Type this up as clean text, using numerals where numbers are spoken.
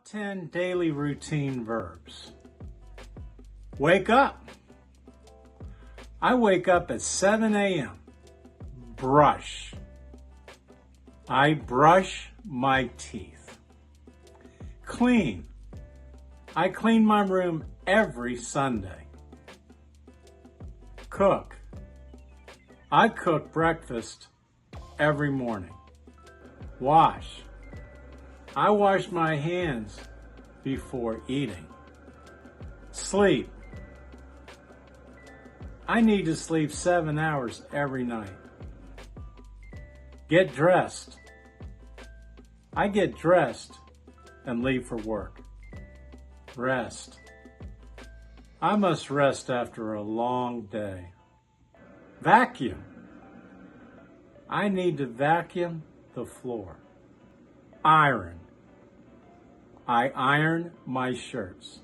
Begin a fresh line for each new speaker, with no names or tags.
10 daily routine verbs. Wake up. I wake up at 7 a.m. Brush. I brush my teeth. Clean. I clean my room every Sunday. Cook. I cook breakfast every morning. Wash. I wash my hands before eating. Sleep. I need to sleep 7 hours every night. Get dressed. I get dressed and leave for work. Rest. I must rest after a long day. Vacuum. I need to vacuum the floor. Iron. I iron my shirts.